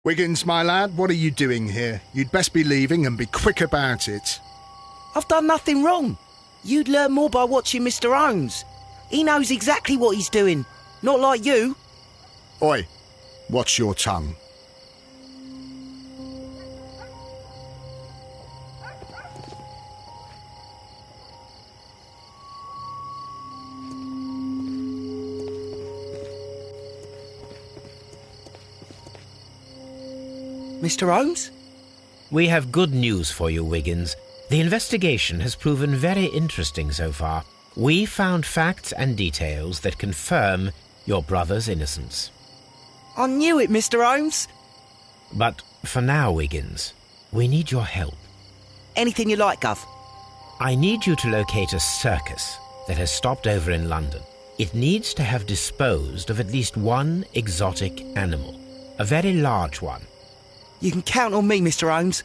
Wiggins, my lad, what are you doing here? You'd best be leaving and be quick about it. I've done nothing wrong. You'd learn more by watching Mr. Holmes. He knows exactly what he's doing, not like you. Oi, watch your tongue. Mr. Holmes? We have good news for you, Wiggins. The investigation has proven very interesting so far. We found facts and details that confirm your brother's innocence. I knew it, Mr. Holmes. But for now, Wiggins, we need your help. Anything you like, Gov. I need you to locate a circus that has stopped over in London. It needs to have disposed of at least one exotic animal, a very large one. You can count on me, Mr. Holmes.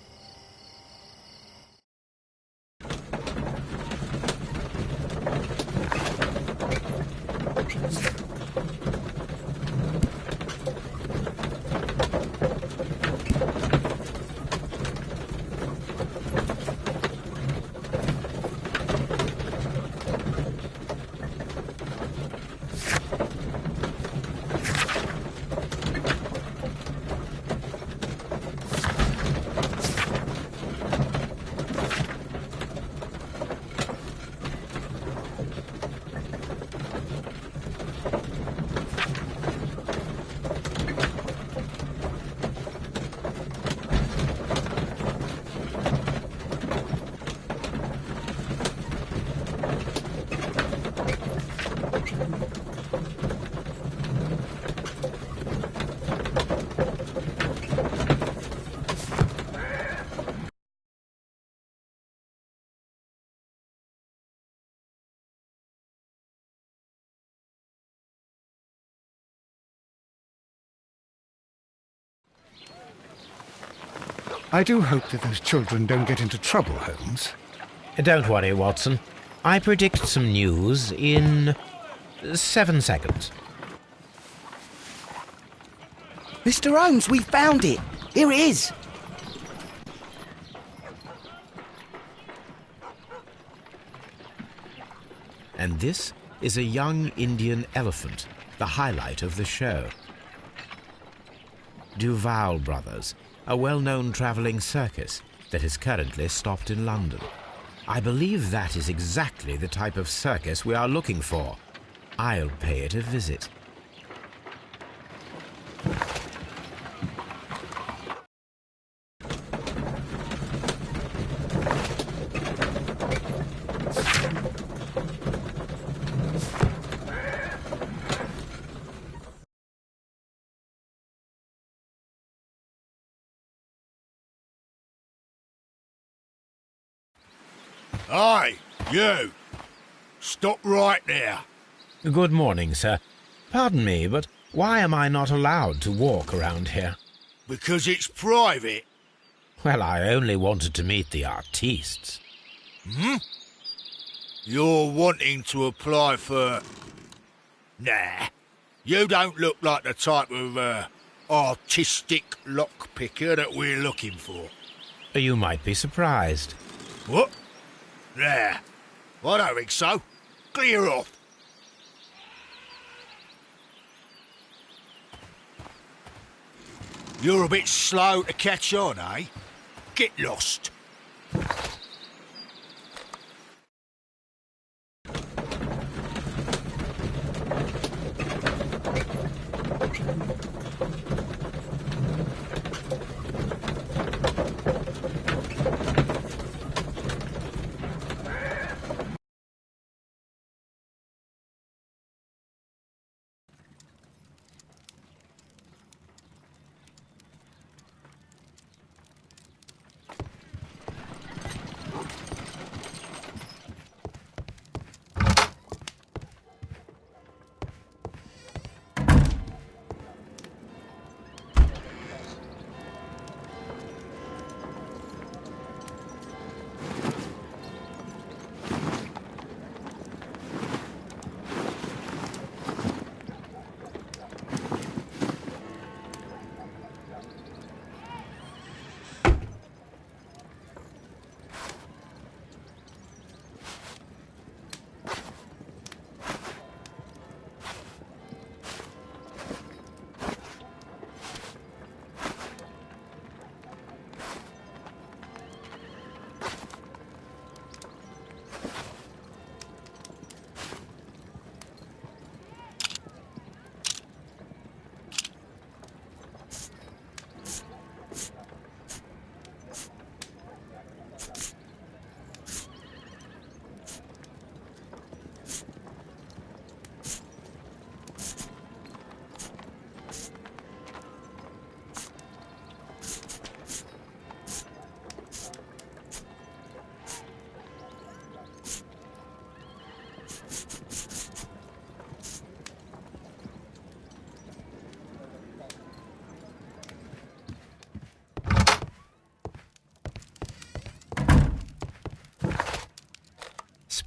I do hope that those children don't get into trouble, Holmes. Don't worry, Watson. I predict some news in 7 seconds. Mr. Holmes, we found it. Here it is. And this is a young Indian elephant, the highlight of the show. Duval Brothers, a well-known travelling circus that is currently stopped in London. I believe that is exactly the type of circus we are looking for. I'll pay it a visit. Aye, you! Stop right there. Good morning, sir. Pardon me, but why am I not allowed to walk around here? Because it's private. Well, I only wanted to meet the artistes. You're wanting to apply for... Nah, you don't look like the type of, artistic lockpicker that we're looking for. You might be surprised. What? Nah, I don't think so. Clear off. You're a bit slow to catch on, eh? Get lost.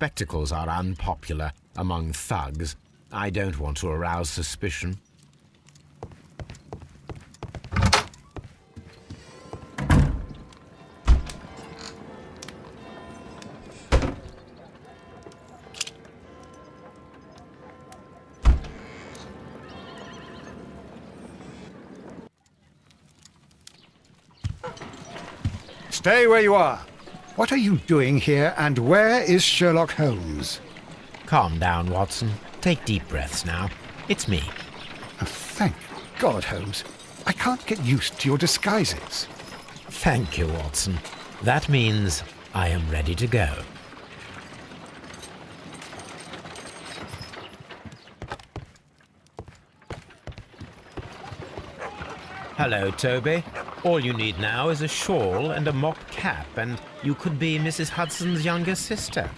spectacles are unpopular among thugs, I don't want to arouse suspicion. Stay where you are. What are you doing here, and where is Sherlock Holmes? Calm down, Watson. Take deep breaths now. It's me. Oh, thank God, Holmes. I can't get used to your disguises. Thank you, Watson. That means I am ready to go. Hello, Toby. All you need now is a shawl and a mock cap, and you could be Mrs. Hudson's younger sister.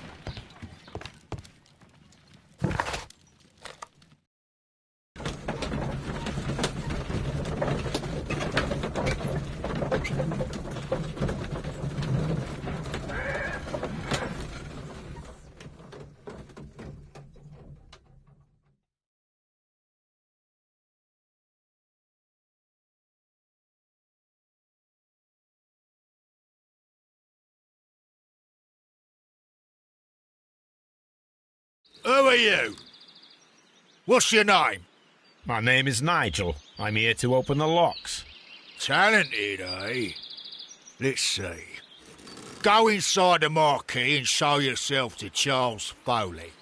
Who are you? What's your name? My name is Nigel. I'm here to open the locks. Talented, eh? Let's see. Go inside the marquee and show yourself to Charles Foley.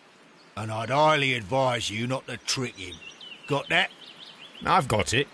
And I'd highly advise you not to trick him. Got that? I've got it.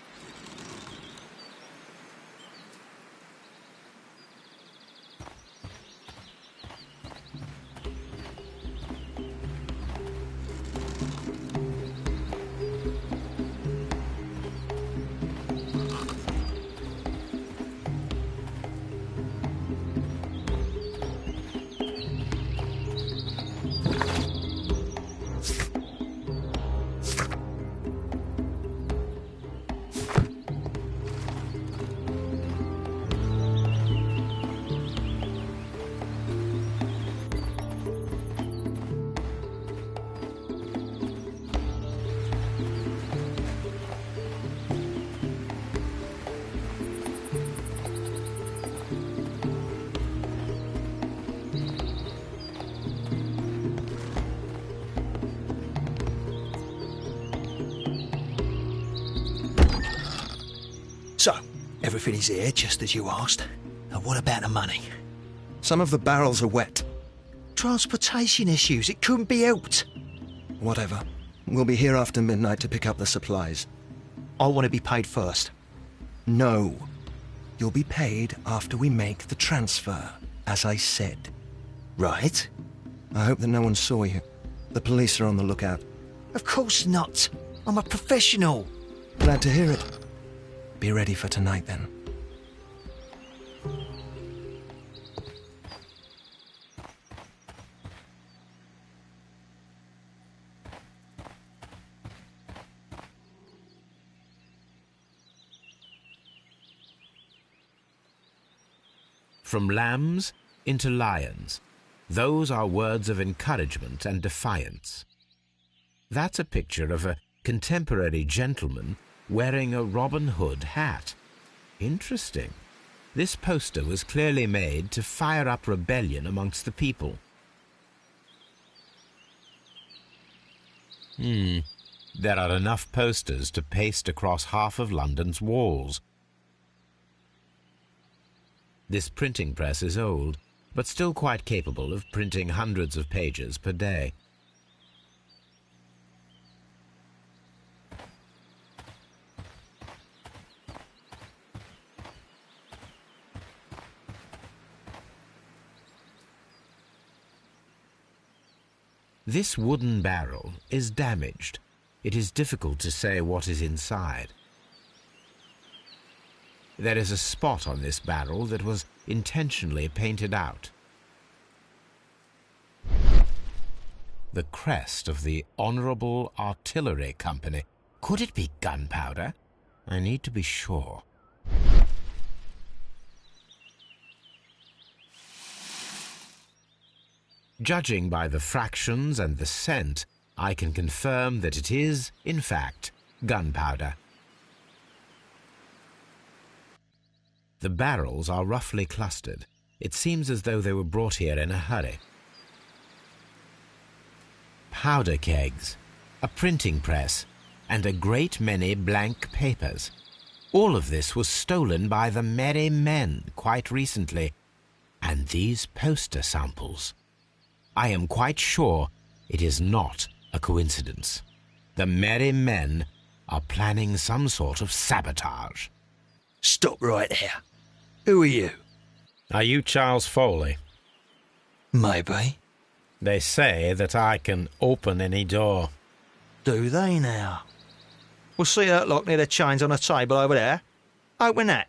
So, everything is here, just as you asked. And what about the money? Some of the barrels are wet. Transportation issues, it couldn't be helped. Whatever. We'll be here after midnight to pick up the supplies. I want to be paid first. No. You'll be paid after we make the transfer, as I said. Right? I hope that no one saw you. The police are on the lookout. Of course not. I'm a professional. Glad to hear it. Be ready for tonight, then. From lambs into lions. Those are words of encouragement and defiance. That's a picture of a contemporary gentleman wearing a Robin Hood hat. Interesting. This poster was clearly made to fire up rebellion amongst the people. There are enough posters to paste across half of London's walls. This printing press is old, but still quite capable of printing hundreds of pages per day. This wooden barrel is damaged. It is difficult to say what is inside. There is a spot on this barrel that was intentionally painted out. The crest of the Honourable Artillery Company. Could it be gunpowder? I need to be sure. Judging by the fractions and the scent, I can confirm that it is, in fact, gunpowder. The barrels are roughly clustered. It seems as though they were brought here in a hurry. Powder kegs, a printing press, and a great many blank papers. All of this was stolen by the Merry Men quite recently. And these poster samples. I am quite sure it is not a coincidence. The Merry Men are planning some sort of sabotage. Stop right there. Who are you? Are you Charles Foley? Maybe. They say that I can open any door. Do they now? We'll see that lock near the chains on a table over there. Open that.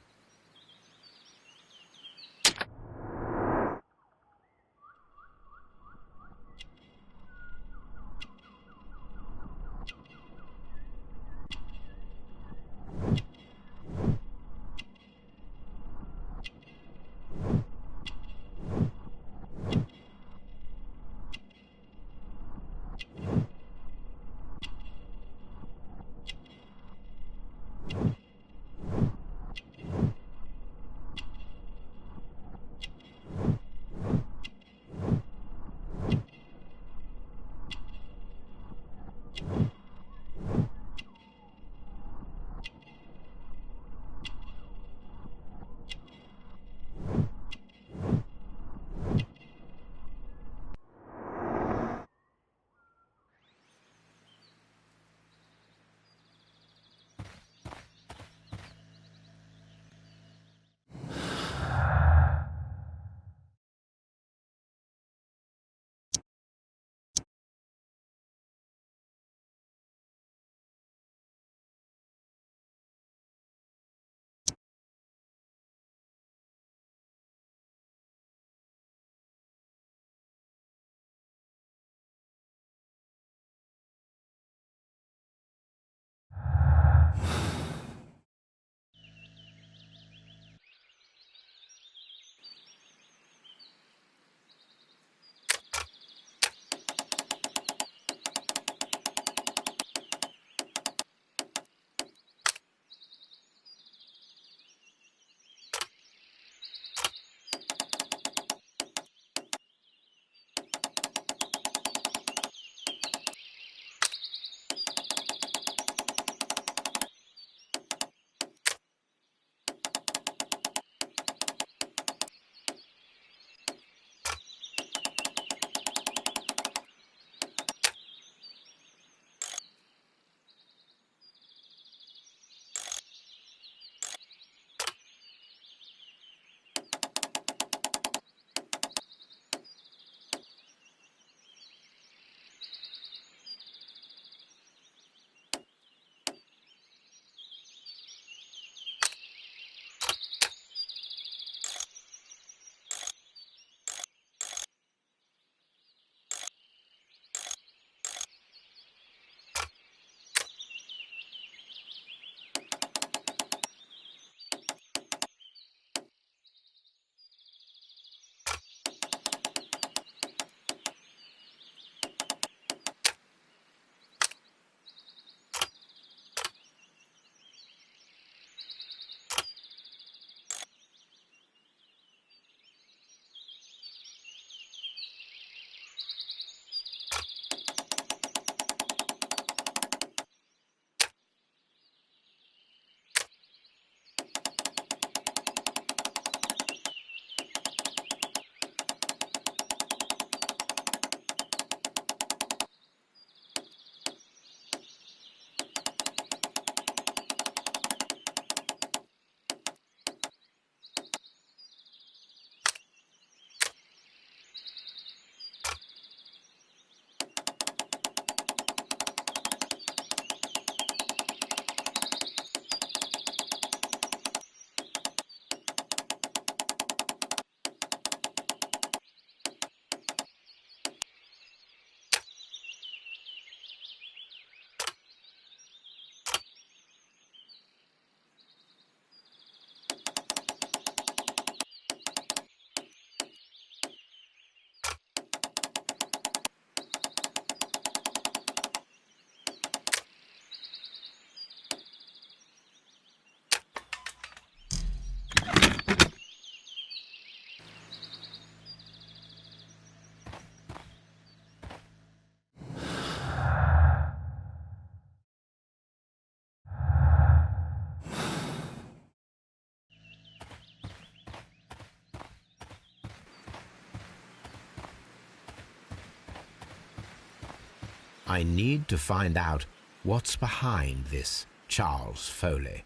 I need to find out what's behind this Charles Foley.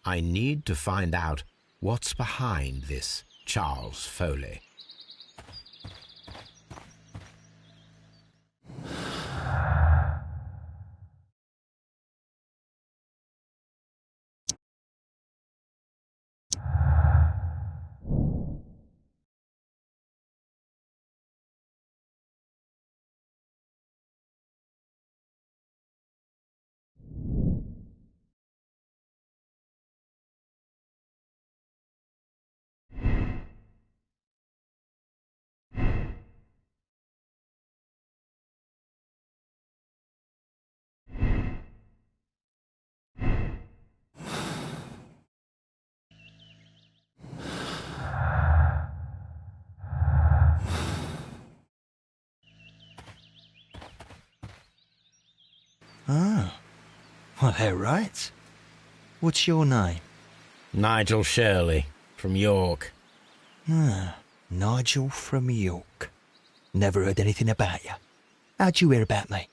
I need to find out what's behind this Charles Foley. Ah, well, they're right. What's your name? Nigel Shirley, from York. Ah, Nigel from York. Never heard anything about you. How'd you hear about me?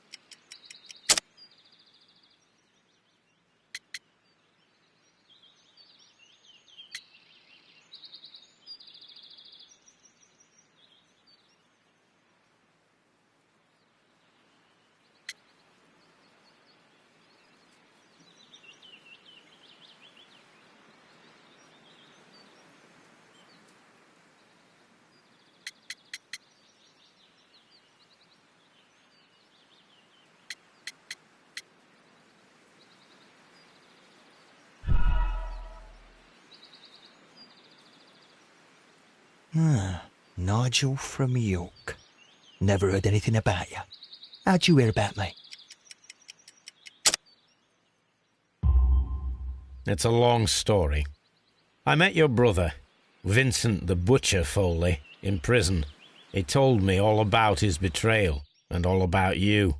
Ah, Nigel from York. Never heard anything about you. How'd you hear about me? It's a long story. I met your brother, Vincent the Butcher Foley, in prison. He told me all about his betrayal and all about you.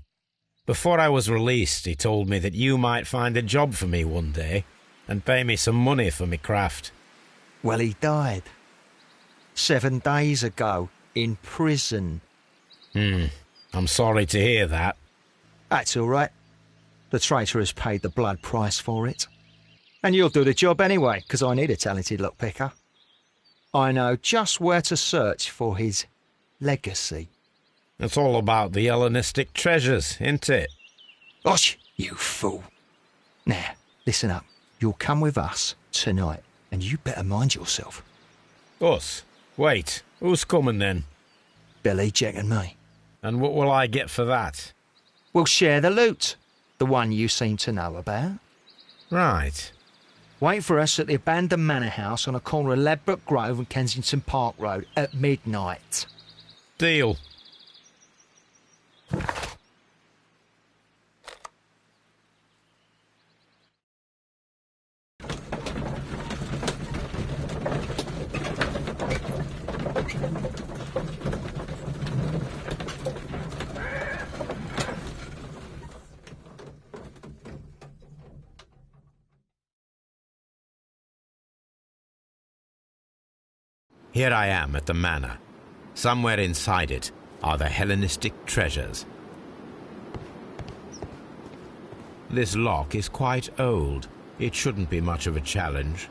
Before I was released, he told me that you might find a job for me one day and pay me some money for me craft. Well, he died 7 days ago in prison. I'm sorry to hear that. That's all right. The traitor has paid the blood price for it. And you'll do the job anyway, because I need a talented lockpicker. I know just where to search for his legacy. It's all about the Hellenistic treasures, isn't it? Osh, you fool. Now, listen up. You'll come with us tonight, and you better mind yourself. Us? Wait, who's coming then? Billy, Jack and me. And what will I get for that? We'll share the loot. The one you seem to know about. Right. Wait for us at the abandoned manor house on the corner of Ladbroke Grove and Kensington Park Road at midnight. Deal. Here I am at the manor. Somewhere inside it are the Hellenistic treasures. This lock is quite old. It shouldn't be much of a challenge.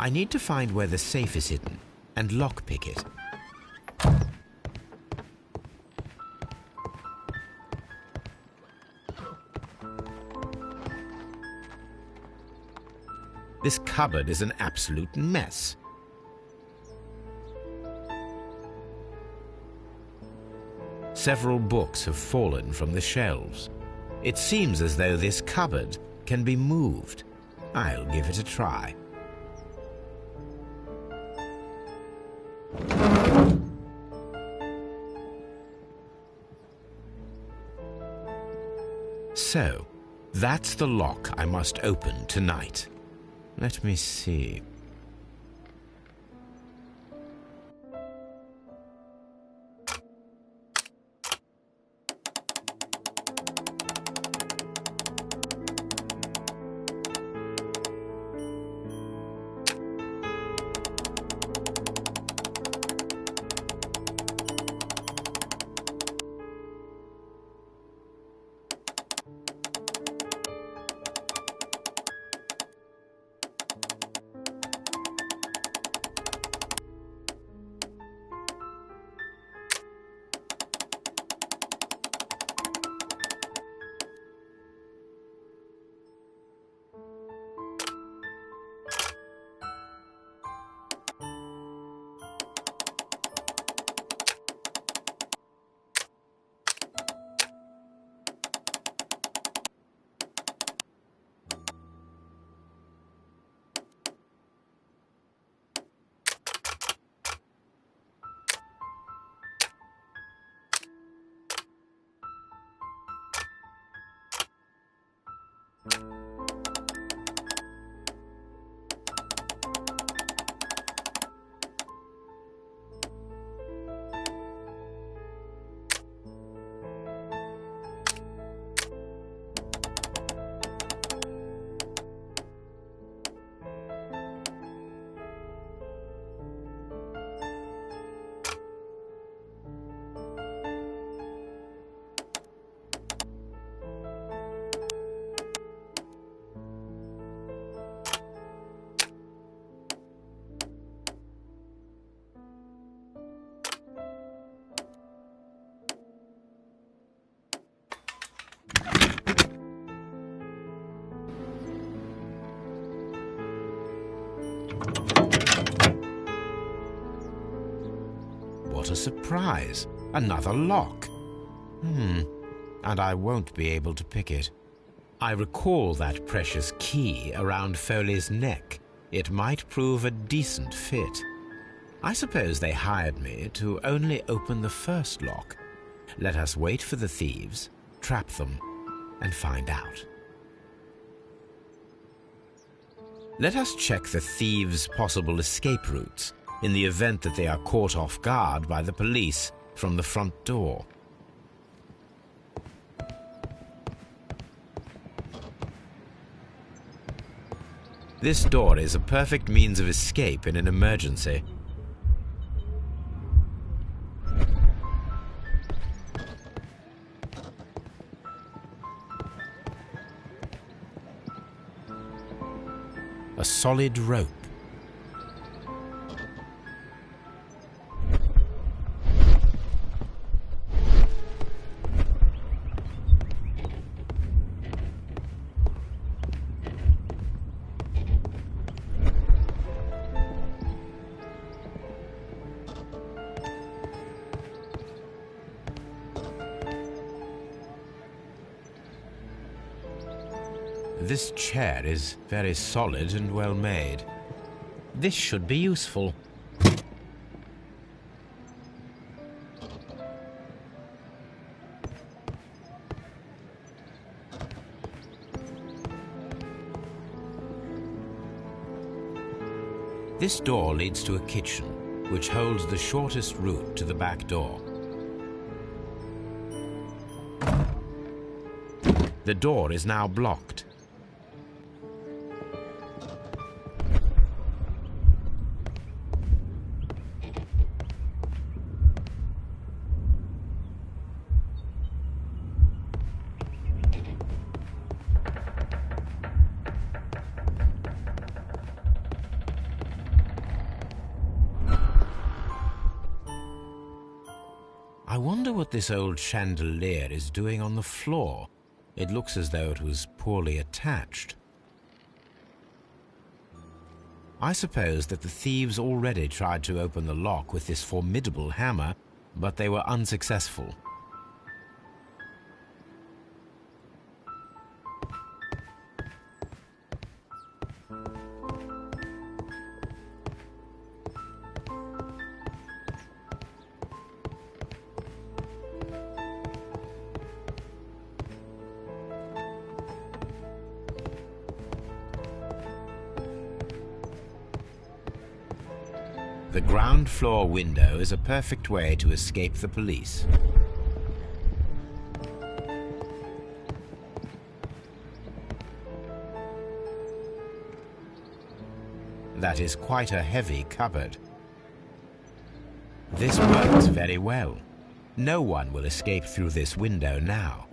I need to find where the safe is hidden and lockpick it. This cupboard is an absolute mess. Several books have fallen from the shelves. It seems as though this cupboard can be moved. I'll give it a try. So, that's the lock I must open tonight. Let me see. What a surprise! Another lock. And I won't be able to pick it. I recall that precious key around Foley's neck. It might prove a decent fit. I suppose they hired me to only open the first lock. Let us wait for the thieves, trap them, and find out. Let us check the thieves' possible escape routes in the event that they are caught off guard by the police from the front door. This door is a perfect means of escape in an emergency. A solid rope. This chair is very solid and well made. This should be useful. This door leads to a kitchen, which holds the shortest route to the back door. The door is now blocked. wonder what this old chandelier is doing on the floor. It looks as though it was poorly attached. I suppose that the thieves already tried to open the lock with this formidable hammer, but they were unsuccessful. The ground floor window is a perfect way to escape the police. That is quite a heavy cupboard. This works very well. No one will escape through this window now.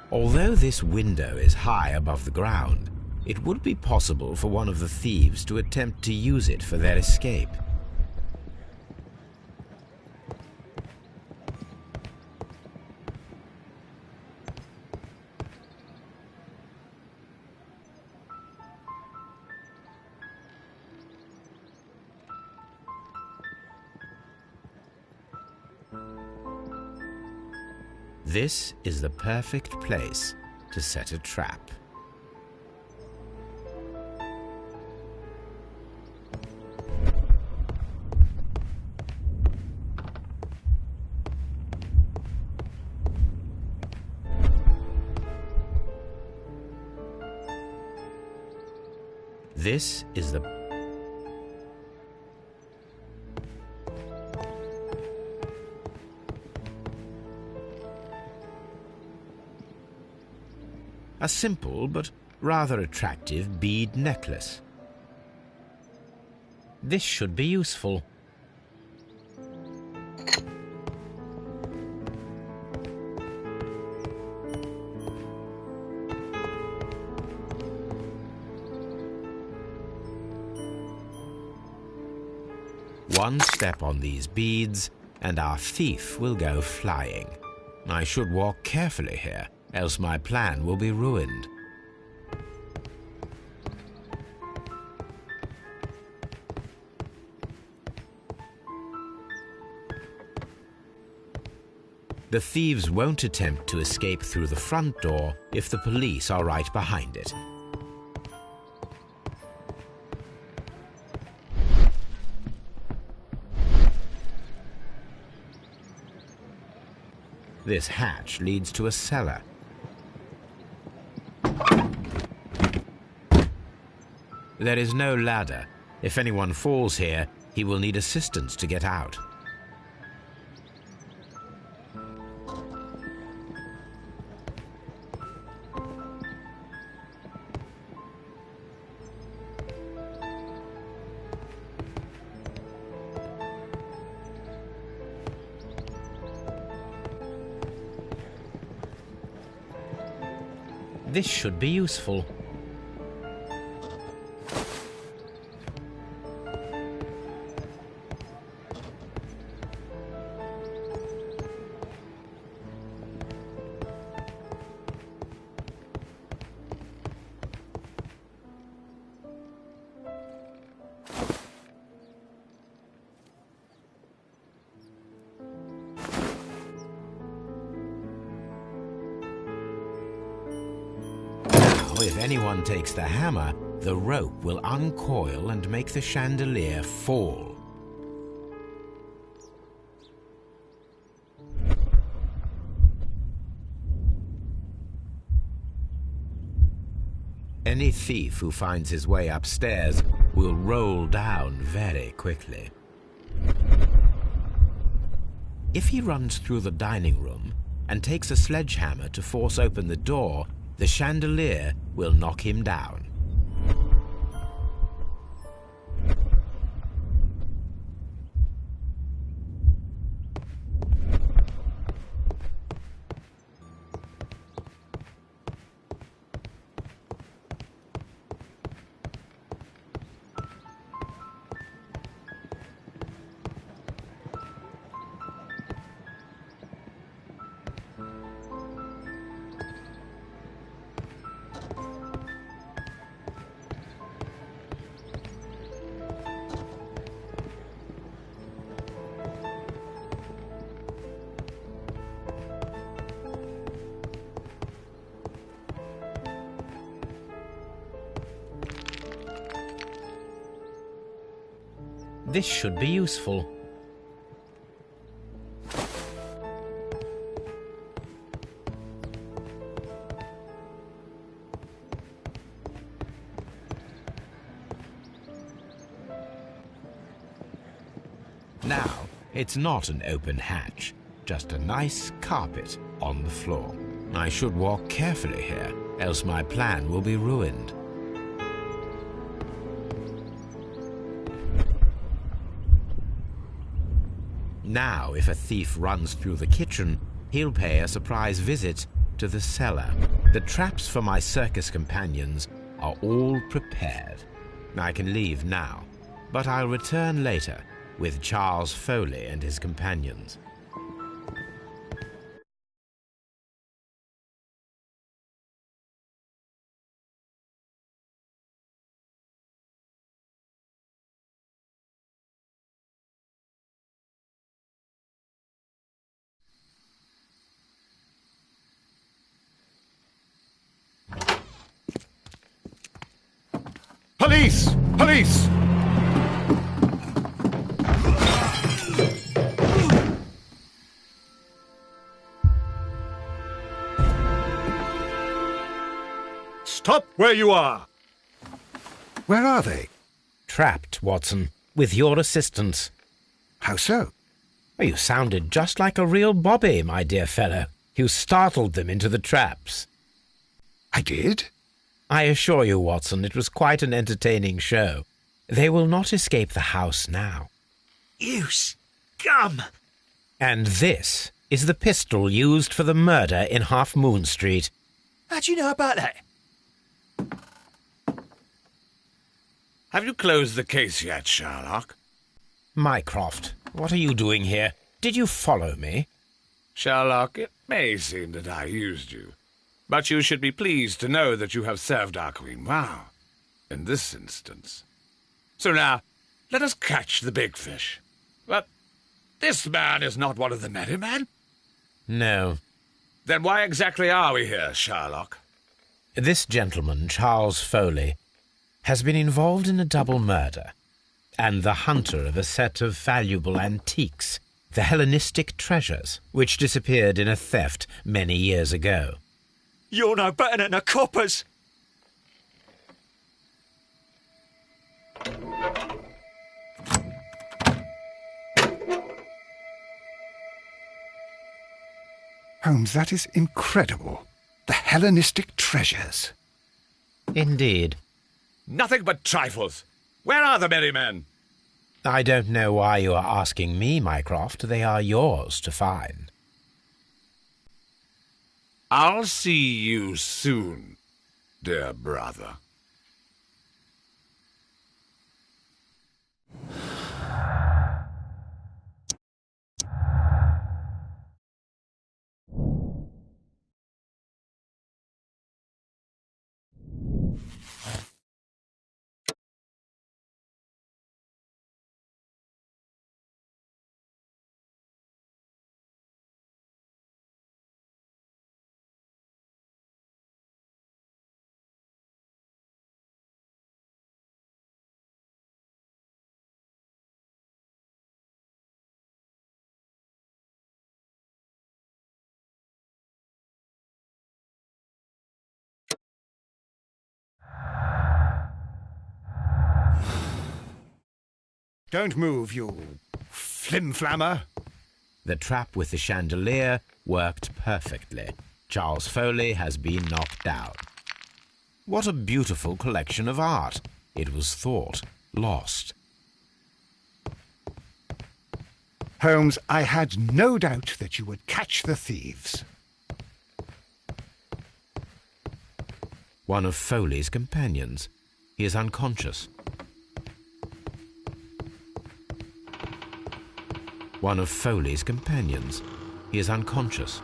Although this window is high above the ground, it would be possible for one of the thieves to attempt to use it for their escape. This is the perfect place to set a trap. This is the a simple but rather attractive bead necklace. This should be useful. One step on these beads, and our thief will go flying. I should walk carefully here, else my plan will be ruined. The thieves won't attempt to escape through the front door if the police are right behind it. This hatch leads to a cellar. There is no ladder. If anyone falls here, he will need assistance to get out. This should be useful. If anyone takes the hammer, the rope will uncoil and make the chandelier fall. Any thief who finds his way upstairs will roll down very quickly. If he runs through the dining room and takes a sledgehammer to force open the door, the chandelier will knock him down. This should be useful. Now, it's not an open hatch, just a nice carpet on the floor. I should walk carefully here, else my plan will be ruined. Now, if a thief runs through the kitchen, he'll pay a surprise visit to the cellar. The traps for my circus companions are all prepared. I can leave now, but I'll return later with Charles Foley and his companions. Police! Police! Stop where you are! Where are they? Trapped, Watson, with your assistance. How so? You sounded just like a real bobby, my dear fellow. You startled them into the traps. I did? I assure you, Watson, it was quite an entertaining show. They will not escape the house now. You scum! And this is the pistol used for the murder in Half Moon Street. How do you know about that? Have you closed the case yet, Sherlock? Mycroft, what are you doing here? Did you follow me? Sherlock, it may seem that I used you, but you should be pleased to know that you have served our Queen well, in this instance. So now, let us catch the big fish. But this man is not one of the merry men? No. Then why exactly are we here, Sherlock? This gentleman, Charles Foley, has been involved in a double murder, and the hunter of a set of valuable antiques, the Hellenistic treasures, which disappeared in a theft many years ago. You're no better than the coppers! Holmes, that is incredible. The Hellenistic treasures. Indeed. Nothing but trifles. Where are the merry men? I don't know why you are asking me, Mycroft. They are yours to find. I'll see you soon, dear brother. Don't move, you flim-flammer. The trap with the chandelier worked perfectly. Charles Foley has been knocked out. What a beautiful collection of art. It was thought lost. Holmes, I had no doubt that you would catch the thieves. One of Foley's companions. He is unconscious. One of Foley's companions. He is unconscious.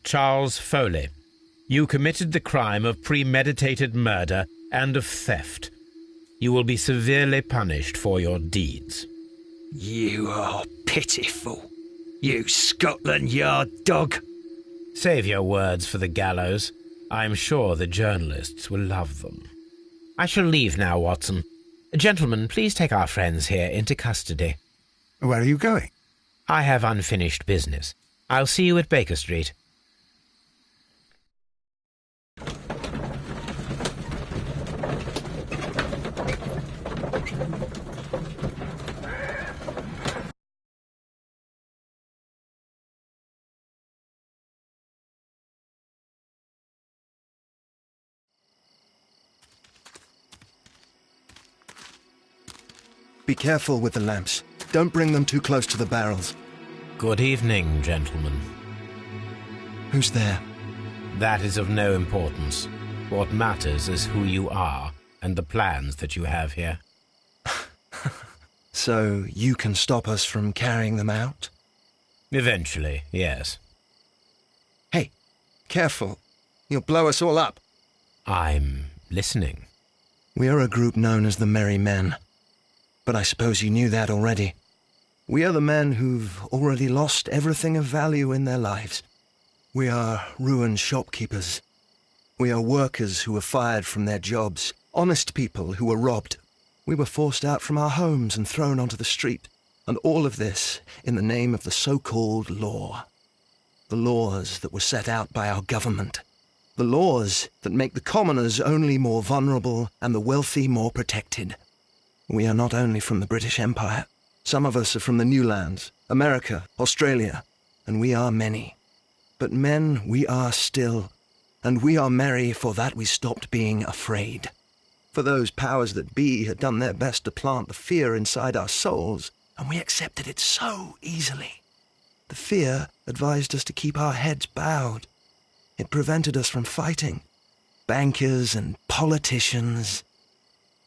Charles Foley, you committed the crime of premeditated murder and of theft. You will be severely punished for your deeds. You are pitiful, you Scotland Yard dog. Save your words for the gallows. I'm sure the journalists will love them. I shall leave now, Watson. Gentlemen, please take our friends here into custody. Where are you going? I have unfinished business. I'll see you at Baker Street. Be careful with the lamps. Don't bring them too close to the barrels. Good evening, gentlemen. Who's there? That is of no importance. What matters is who you are and the plans that you have here. So you can stop us from carrying them out? Eventually, yes. Hey, careful. You'll blow us all up. I'm listening. We are a group known as the Merry Men. But I suppose you knew that already. We are the men who've already lost everything of value in their lives. We are ruined shopkeepers. We are workers who were fired from their jobs, honest people who were robbed. We were forced out from our homes and thrown onto the street, and all of this in the name of the so-called law. The laws that were set out by our government. The laws that make the commoners only more vulnerable and the wealthy more protected. We are not only from the British Empire. Some of us are from the New Lands, America, Australia, and we are many. But men we are still, and we are merry for that we stopped being afraid. For those powers that be had done their best to plant the fear inside our souls, and we accepted it so easily. The fear advised us to keep our heads bowed. It prevented us from fighting. Bankers and politicians,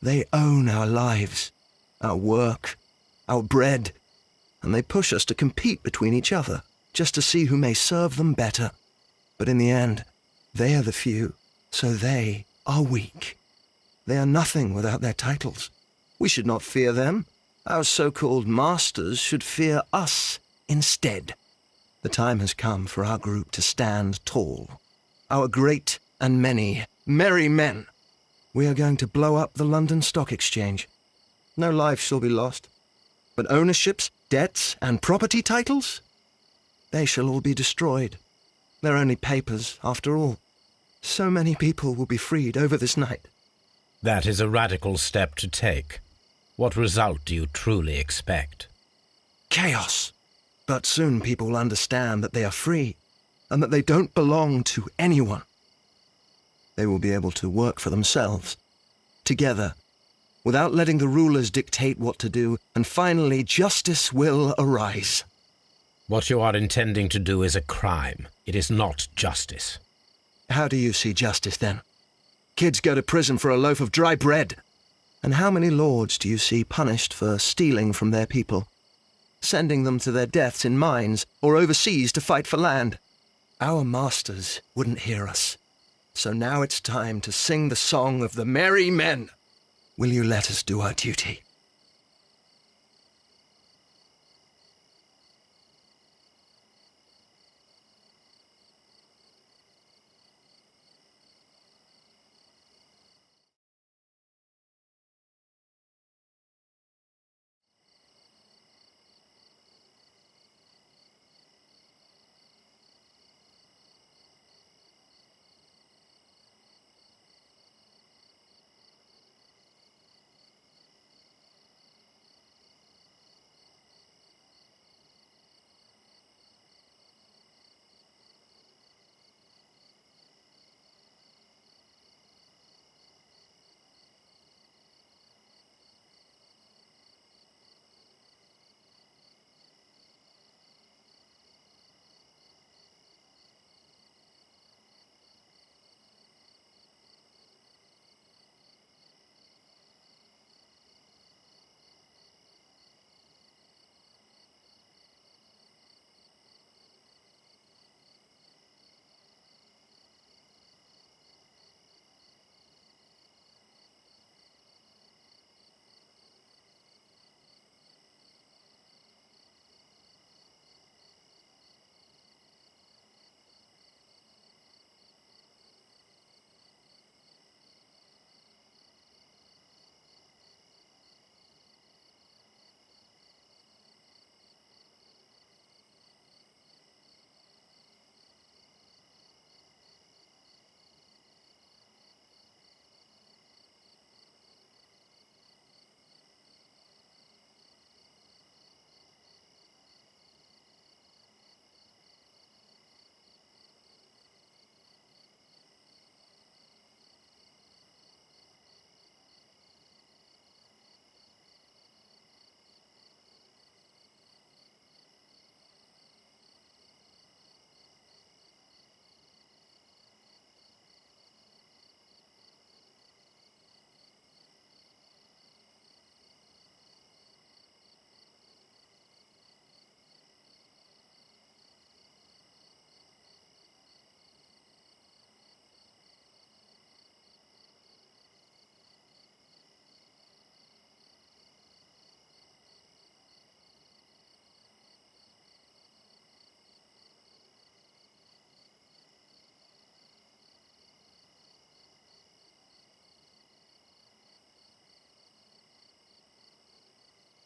they own our lives, our work, our bread, and they push us to compete between each other, just to see who may serve them better. But in the end, they are the few, so they are weak. They are nothing without their titles. We should not fear them. Our so-called masters should fear us instead. The time has come for our group to stand tall. Our great and many merry men. We are going to blow up the London Stock Exchange. No life shall be lost. But ownerships, debts, and property titles? They shall all be destroyed. They're only papers, after all. So many people will be freed over this night. That is a radical step to take. What result do you truly expect? Chaos. But soon people will understand that they are free. and that they don't belong to anyone. They will be able to work for themselves, together, without letting the rulers dictate what to do, and finally justice will arise. What you are intending to do is a crime. It is not justice. How do you see justice, then? Kids go to prison for a loaf of dry bread. And how many lords do you see punished for stealing from their people, sending them to their deaths in mines or overseas to fight for land? Our masters wouldn't hear us. So now it's time to sing the song of the merry men. Will you let us do our duty?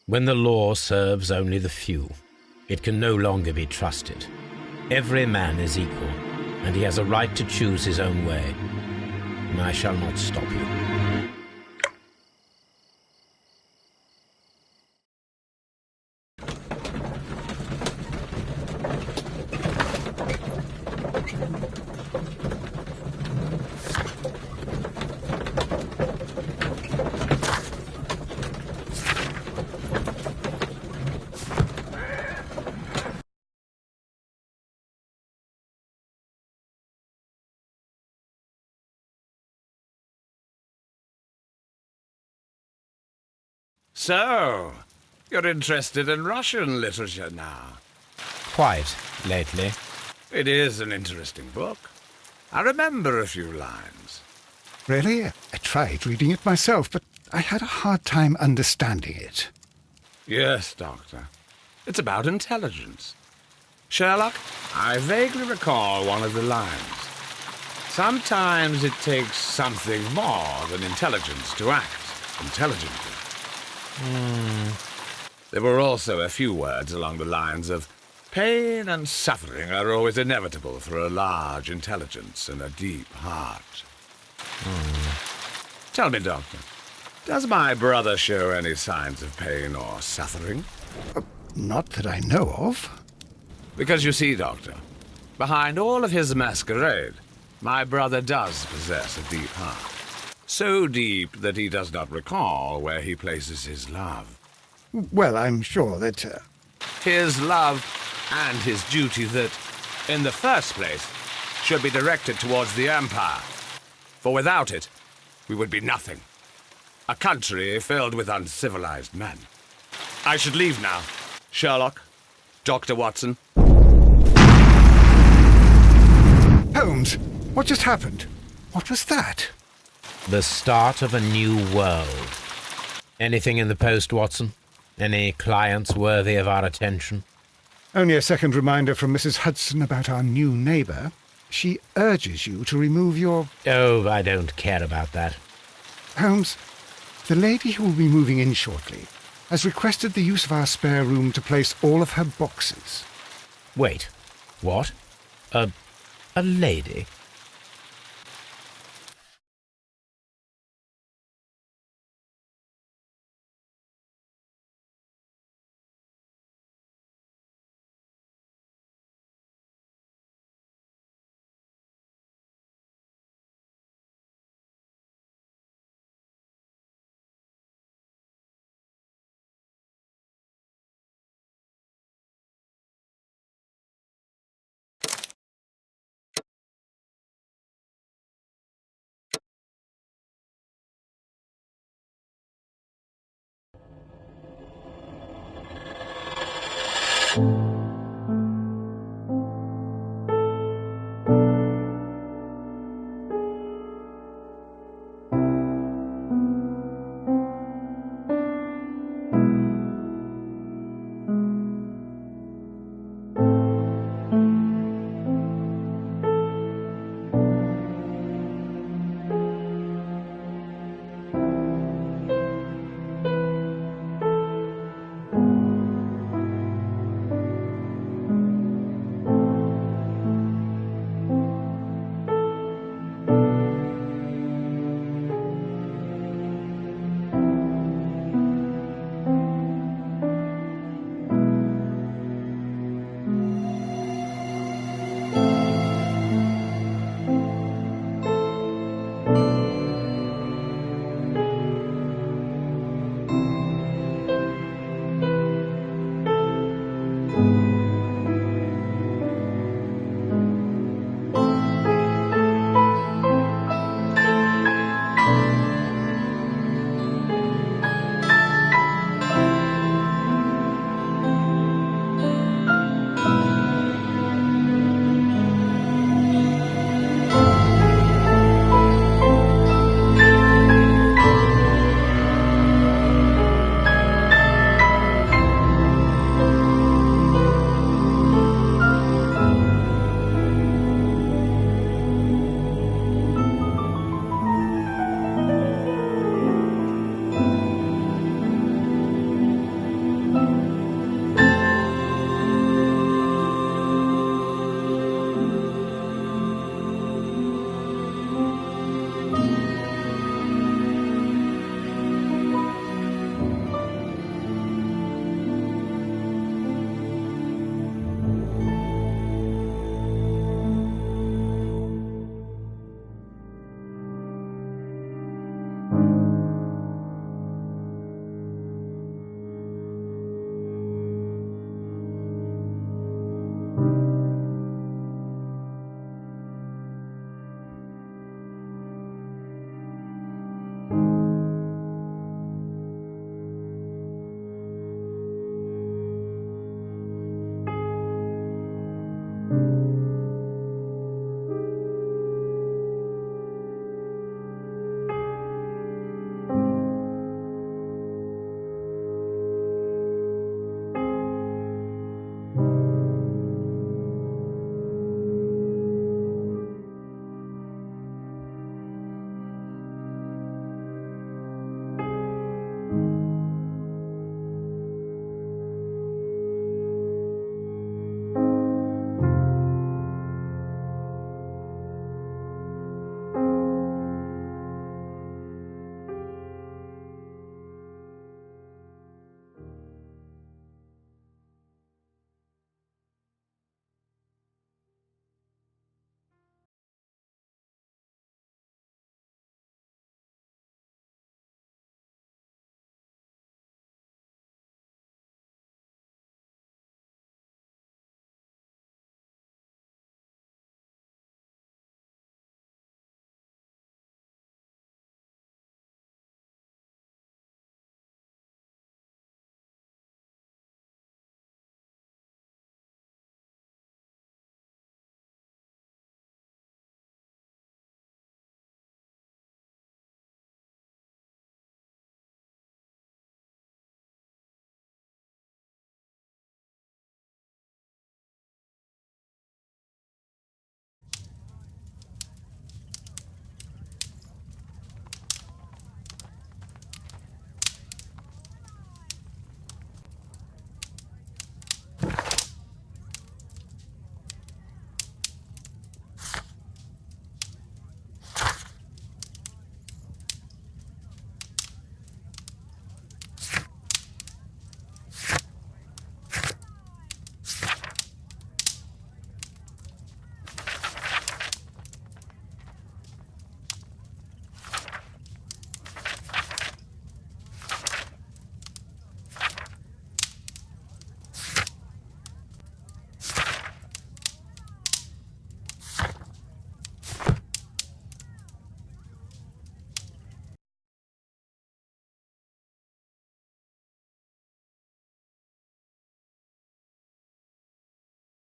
When the law serves only the few, it can no longer be trusted. Every man is equal, and he has a right to choose his own way. And I shall not stop you. So, you're interested in Russian literature now? Quite, lately. It is an interesting book. I remember a few lines. Really? I tried reading it myself, but I had a hard time understanding it. Yes, Doctor. It's about intelligence. Sherlock, I vaguely recall one of the lines. Sometimes it takes something more than intelligence to act intelligently. There were also a few words along the lines of, pain and suffering are always inevitable for a large intelligence and a deep heart. Tell me, Doctor, does my brother show any signs of pain or suffering? Not that I know of. Because you see, Doctor, Behind all of his masquerade, my brother does possess a deep heart. So deep that he does not recall where he places his love. Well, I'm sure that... His love and his duty that, in the first place, should be directed towards the Empire. For without it, we would be nothing. A country filled with uncivilized men. I should leave now. Sherlock, Dr. Watson. Holmes, what just happened? What was that? The start of a new world. Anything in the post, Watson? Any clients worthy of our attention? Only a second reminder from Mrs. Hudson about our new neighbour. She urges you to remove your... Oh, I don't care about that. Holmes, the lady who will be moving in shortly has requested the use of our spare room to place all of her boxes. Wait, what? A lady?